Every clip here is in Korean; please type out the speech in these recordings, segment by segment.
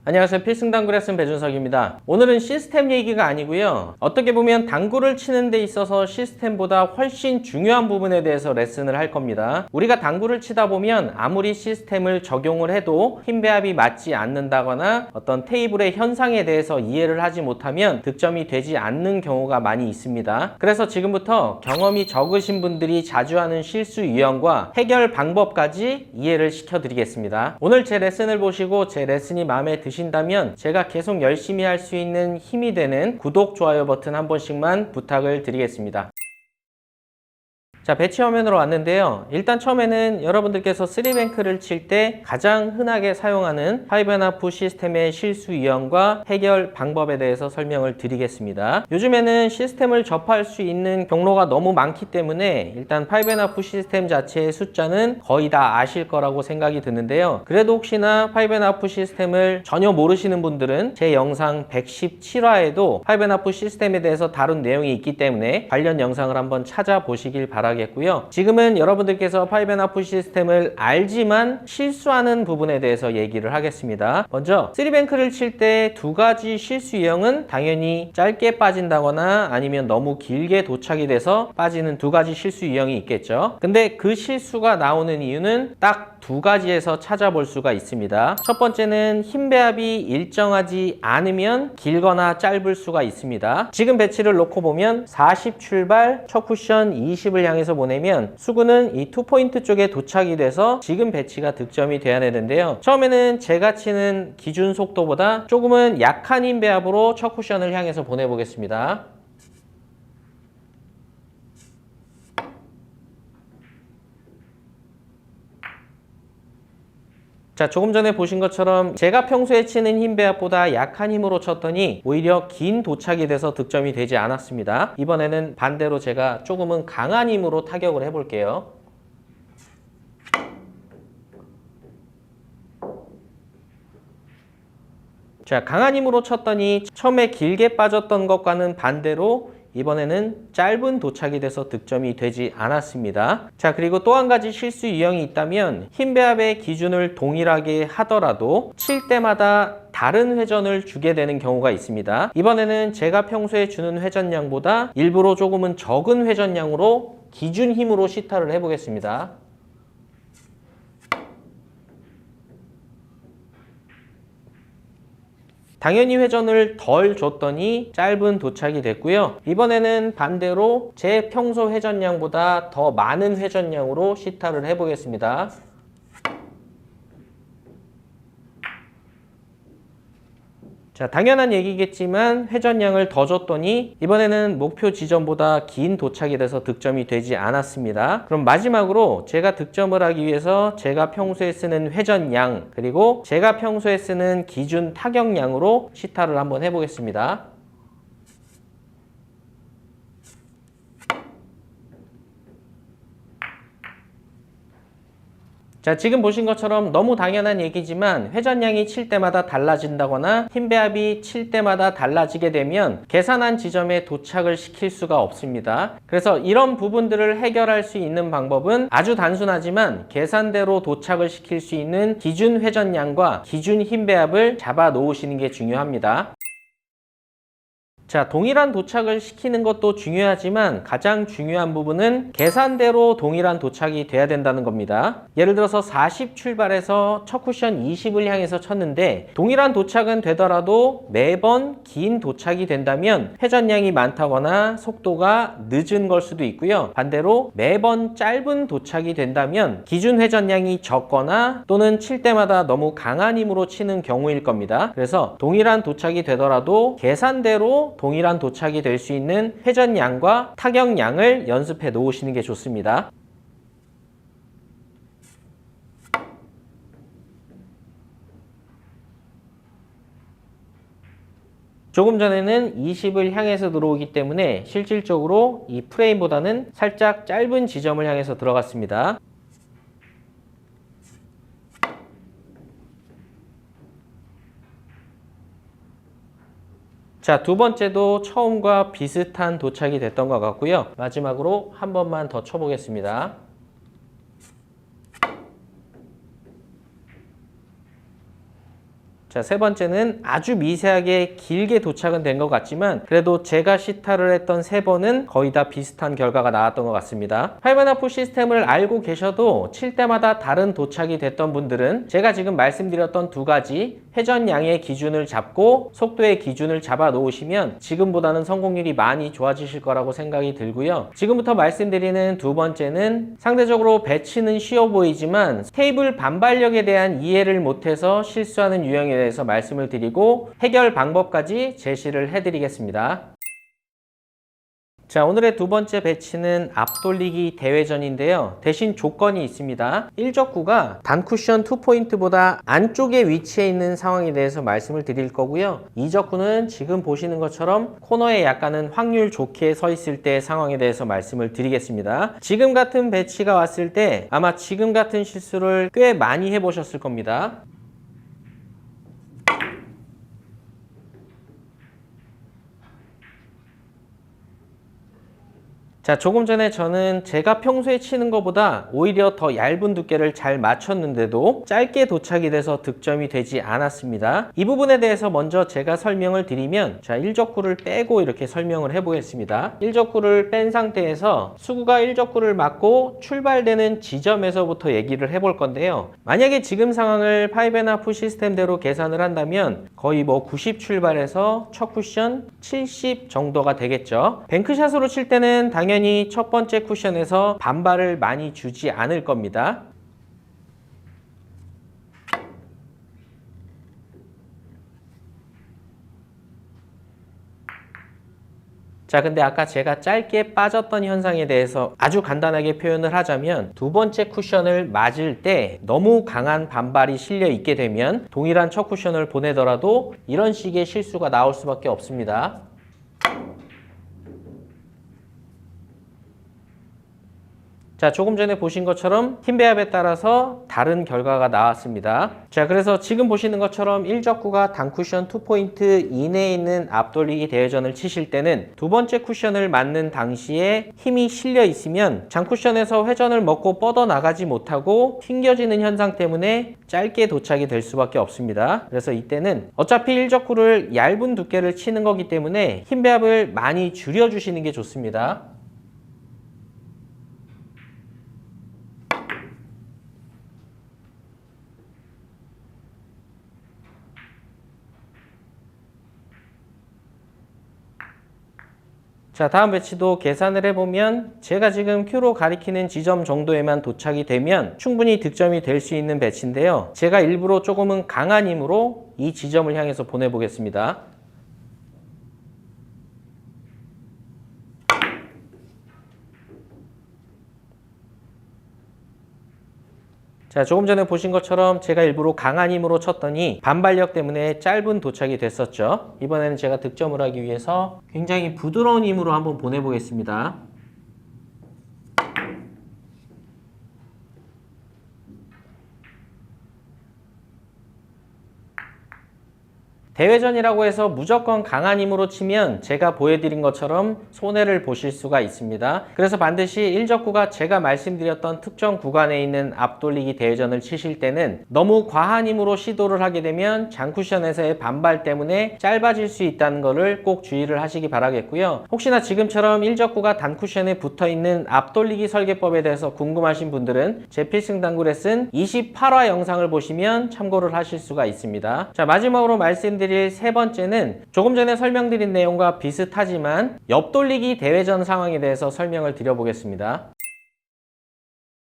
안녕하세요. 필승당구 레슨 배준석입니다. 오늘은 시스템 얘기가 아니고요. 어떻게 보면 당구를 치는 데 있어서 시스템보다 훨씬 중요한 부분에 대해서 레슨을 할 겁니다. 우리가 당구를 치다 보면 아무리 시스템을 적용을 해도 힘 배합이 맞지 않는다거나 어떤 테이블의 현상에 대해서 이해를 하지 못하면 득점이 되지 않는 경우가 많이 있습니다. 그래서 지금부터 경험이 적으신 분들이 자주 하는 실수 유형과 해결 방법까지 이해를 시켜드리겠습니다. 오늘 제 레슨을 보시고 제 레슨이 마음에 드신다면 제가 계속 열심히 할 수 있는 힘이 되는 구독, 좋아요 버튼 한 번씩만 부탁을 드리겠습니다. 자, 배치 화면으로 왔는데요. 일단 처음에는 여러분들께서 3뱅크를 칠 때 가장 흔하게 사용하는 5&1 시스템의 실수 유형과 해결 방법에 대해서 설명을 드리겠습니다. 요즘에는 시스템을 접할 수 있는 경로가 너무 많기 때문에 일단 5&1 시스템 자체의 숫자는 거의 다 아실 거라고 생각이 드는데요. 그래도 혹시나 5&1 시스템을 전혀 모르시는 분들은 제 영상 117화에도 5&1 시스템에 대해서 다룬 내용이 있기 때문에 관련 영상을 한번 찾아보시길 바랍니다. 지금은 여러분들께서 5&1 시스템을 알지만 실수하는 부분에 대해서 얘기를 하겠습니다. 먼저 3뱅크를 칠 때 두 가지 실수 유형은 당연히 짧게 빠진다거나 아니면 너무 길게 도착이 돼서 빠지는 두 가지 실수 유형이 있겠죠. 근데 그 실수가 나오는 이유는 딱 두 가지에서 찾아볼 수가 있습니다. 첫 번째는 힘 배합이 일정하지 않으면 길거나 짧을 수가 있습니다. 지금 배치를 놓고 보면 40 출발, 첫 쿠션 20을 향해서 보내면 수구는 이 투포인트 쪽에 도착이 돼서 지금 배치가 득점이 돼야 되는데요. 처음에는 제가 치는 기준 속도보다 조금은 약한 힘 배합으로 첫 쿠션을 향해서 보내보겠습니다. 자, 조금 전에 보신 것처럼 제가 평소에 치는 힘 배합보다 약한 힘으로 쳤더니 오히려 긴 도착이 돼서 득점이 되지 않았습니다. 이번에는 반대로 제가 조금은 강한 힘으로 타격을 해볼게요. 자, 강한 힘으로 쳤더니 처음에 길게 빠졌던 것과는 반대로 이번에는 짧은 도착이 돼서 득점이 되지 않았습니다. 자, 그리고 또 한 가지 실수 유형이 있다면 힘 배합의 기준을 동일하게 하더라도 칠 때마다 다른 회전을 주게 되는 경우가 있습니다. 이번에는 제가 평소에 주는 회전량보다 일부러 조금은 적은 회전량으로 기준 힘으로 시타를 해보겠습니다. 당연히 회전을 덜 줬더니 짧은 도착이 됐고요. 이번에는 반대로 제 평소 회전량보다 더 많은 회전량으로 시타를 해보겠습니다. 자, 당연한 얘기겠지만 회전량을 더 줬더니 이번에는 목표 지점보다 긴 도착이 돼서 득점이 되지 않았습니다. 그럼 마지막으로 제가 득점을 하기 위해서 제가 평소에 쓰는 회전량 그리고 제가 평소에 쓰는 기준 타격량으로 시타를 한번 해보겠습니다. 자, 지금 보신 것처럼 너무 당연한 얘기지만 회전량이 칠 때마다 달라진다거나 힘 배합이 칠 때마다 달라지게 되면 계산한 지점에 도착을 시킬 수가 없습니다. 그래서 이런 부분들을 해결할 수 있는 방법은 아주 단순하지만 계산대로 도착을 시킬 수 있는 기준 회전량과 기준 힘 배합을 잡아 놓으시는 게 중요합니다. 자, 동일한 도착을 시키는 것도 중요하지만 가장 중요한 부분은 계산대로 동일한 도착이 돼야 된다는 겁니다. 예를 들어서 40 출발해서 첫 쿠션 20을 향해서 쳤는데 동일한 도착은 되더라도 매번 긴 도착이 된다면 회전량이 많다거나 속도가 늦은 걸 수도 있고요. 반대로 매번 짧은 도착이 된다면 기준 회전량이 적거나 또는 칠 때마다 너무 강한 힘으로 치는 경우일 겁니다. 그래서 동일한 도착이 되더라도 계산대로 동일한 도착이 될 수 있는 회전량과 타격량을 연습해 놓으시는 게 좋습니다. 조금 전에는 20을 향해서 들어오기 때문에 실질적으로 이 프레임보다는 살짝 짧은 지점을 향해서 들어갔습니다. 자, 두 번째도 처음과 비슷한 도착이 됐던 것 같고요. 마지막으로 한 번만 더 쳐보겠습니다. 자, 세 번째는 아주 미세하게 길게 도착은 된 것 같지만 그래도 제가 시타를 했던 세 번은 거의 다 비슷한 결과가 나왔던 것 같습니다. 5&1 시스템을 알고 계셔도 칠 때마다 다른 도착이 됐던 분들은 제가 지금 말씀드렸던 두 가지 회전량의 기준을 잡고 속도의 기준을 잡아 놓으시면 지금보다는 성공률이 많이 좋아지실 거라고 생각이 들고요. 지금부터 말씀드리는 두 번째는 상대적으로 배치는 쉬워 보이지만 테이블 반발력에 대한 이해를 못해서 실수하는 유형에 대해서 말씀을 드리고 해결 방법까지 제시를 해드리겠습니다. 자, 오늘의 두 번째 배치는 앞돌리기 대회전인데요. 대신 조건이 있습니다. 1적구가 단쿠션 2포인트보다 안쪽에 위치해 있는 상황에 대해서 말씀을 드릴 거고요. 2적구는 지금 보시는 것처럼 코너에 약간은 확률 좋게 서 있을 때 상황에 대해서 말씀을 드리겠습니다. 지금 같은 배치가 왔을 때 아마 지금 같은 실수를 꽤 많이 해보셨을 겁니다. 자, 조금 전에 저는 제가 평소에 치는 것보다 오히려 더 얇은 두께를 잘 맞췄는데도 짧게 도착이 돼서 득점이 되지 않았습니다. 이 부분에 대해서 먼저 제가 설명을 드리면, 자, 1적구를 빼고 이렇게 설명을 해보겠습니다. 1적구를 뺀 상태에서 수구가 1적구를 맞고 출발되는 지점에서부터 얘기를 해볼 건데요. 만약에 지금 상황을 5&1 시스템대로 계산을 한다면 거의 뭐 90 출발해서 첫 쿠션 70 정도가 되겠죠. 뱅크샷으로 칠 때는 당연히 첫 번째 쿠션에서 반발을 많이 주지 않을 겁니다. 자, 근데 아까 제가 짧게 빠졌던 현상에 대해서 아주 간단하게 표현을 하자면 두 번째 쿠션을 맞을 때 너무 강한 반발이 실려 있게 되면 동일한 첫 쿠션을 보내더라도 이런 식의 실수가 나올 수밖에 없습니다. 자, 조금 전에 보신 것처럼 힘 배합에 따라서 다른 결과가 나왔습니다. 자, 그래서 지금 보시는 것처럼 1적구가 단쿠션 2포인트 이내에 있는 앞돌리기 대회전을 치실 때는 두 번째 쿠션을 맞는 당시에 힘이 실려 있으면 장쿠션에서 회전을 먹고 뻗어나가지 못하고 튕겨지는 현상 때문에 짧게 도착이 될 수밖에 없습니다. 그래서 이때는 어차피 1적구를 얇은 두께를 치는 거기 때문에 힘 배합을 많이 줄여주시는 게 좋습니다. 자, 다음 배치도 계산을 해보면 제가 지금 Q로 가리키는 지점 정도에만 도착이 되면 충분히 득점이 될 수 있는 배치인데요. 제가 일부러 조금은 강한 힘으로 이 지점을 향해서 보내보겠습니다. 자, 조금 전에 보신 것처럼 제가 일부러 강한 힘으로 쳤더니 반발력 때문에 짧은 도착이 됐었죠. 이번에는 제가 득점을 하기 위해서 굉장히 부드러운 힘으로 한번 보내보겠습니다. 대회전이라고 해서 무조건 강한 힘으로 치면 제가 보여드린 것처럼 손해를 보실 수가 있습니다. 그래서 반드시 1적구가 제가 말씀드렸던 특정 구간에 있는 앞돌리기 대회전을 치실 때는 너무 과한 힘으로 시도를 하게 되면 장쿠션에서의 반발 때문에 짧아질 수 있다는 것을 꼭 주의를 하시기 바라겠고요. 혹시나 지금처럼 1적구가 단쿠션에 붙어있는 앞돌리기 설계법에 대해서 궁금하신 분들은 제 필승 당구 레슨 28화 영상을 보시면 참고를 하실 수가 있습니다. 자, 마지막으로 말씀드릴 세 번째는 조금 전에 설명드린 내용과 비슷하지만 옆돌리기 대회전 상황에 대해서 설명을 드려보겠습니다.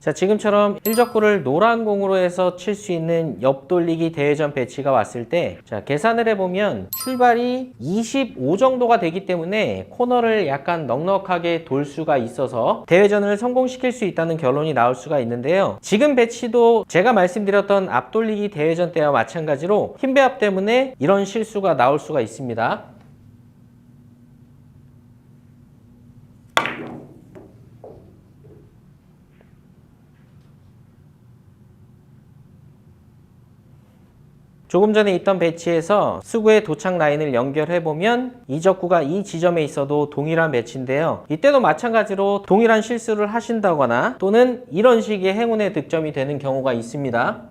자, 지금처럼 1적구를 노란 공으로 해서 칠 수 있는 옆돌리기 대회전 배치가 왔을 때, 자, 계산을 해보면 출발이 25 정도가 되기 때문에 코너를 약간 넉넉하게 돌 수가 있어서 대회전을 성공시킬 수 있다는 결론이 나올 수가 있는데요. 지금 배치도 제가 말씀드렸던 앞돌리기 대회전 때와 마찬가지로 힘 배합 때문에 이런 실수가 나올 수가 있습니다. 조금 전에 있던 배치에서 수구의 도착 라인을 연결해보면 이적구가 이 지점에 있어도 동일한 배치인데요. 이때도 마찬가지로 동일한 실수를 하신다거나 또는 이런 식의 행운의 득점이 되는 경우가 있습니다.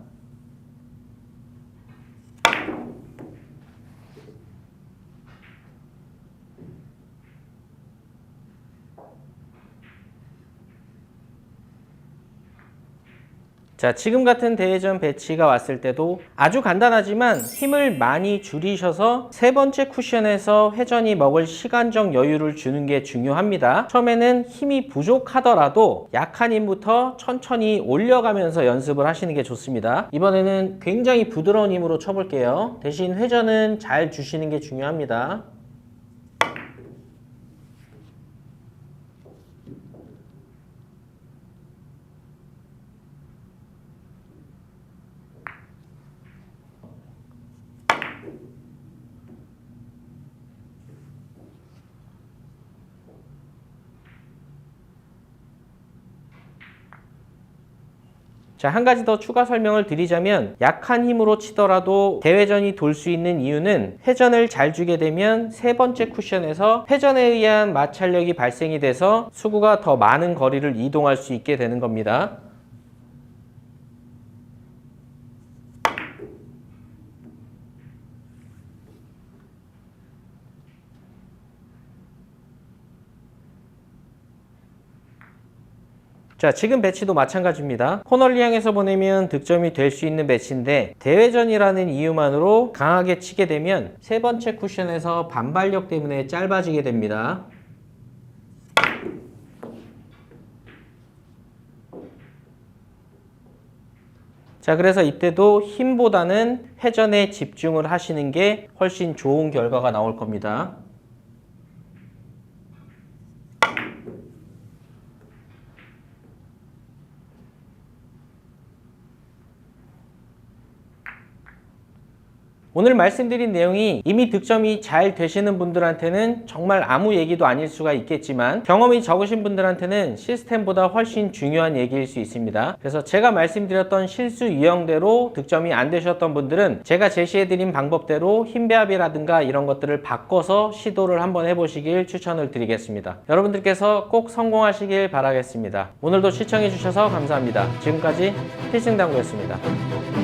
자, 지금 같은 대회전 배치가 왔을 때도 아주 간단하지만 힘을 많이 줄이셔서 세 번째 쿠션에서 회전이 먹을 시간적 여유를 주는 게 중요합니다. 처음에는 힘이 부족하더라도 약한 힘부터 천천히 올려가면서 연습을 하시는 게 좋습니다. 이번에는 굉장히 부드러운 힘으로 쳐볼게요. 대신 회전은 잘 주시는 게 중요합니다. 자, 한 가지 더 추가 설명을 드리자면 약한 힘으로 치더라도 대회전이 돌 수 있는 이유는 회전을 잘 주게 되면 세 번째 쿠션에서 회전에 의한 마찰력이 발생이 돼서 수구가 더 많은 거리를 이동할 수 있게 되는 겁니다. 자, 지금 배치도 마찬가지입니다. 코너를 향해서 보내면 득점이 될 수 있는 배치인데 대회전이라는 이유만으로 강하게 치게 되면 세 번째 쿠션에서 반발력 때문에 짧아지게 됩니다. 자, 그래서 이때도 힘보다는 회전에 집중을 하시는 게 훨씬 좋은 결과가 나올 겁니다. 오늘 말씀드린 내용이 이미 득점이 잘 되시는 분들한테는 정말 아무 얘기도 아닐 수가 있겠지만 경험이 적으신 분들한테는 시스템보다 훨씬 중요한 얘기일 수 있습니다. 그래서 제가 말씀드렸던 실수 유형대로 득점이 안 되셨던 분들은 제가 제시해드린 방법대로 힘 배합이라든가 이런 것들을 바꿔서 시도를 한번 해보시길 추천을 드리겠습니다. 여러분들께서 꼭 성공하시길 바라겠습니다. 오늘도 시청해주셔서 감사합니다. 지금까지 필승당구였습니다.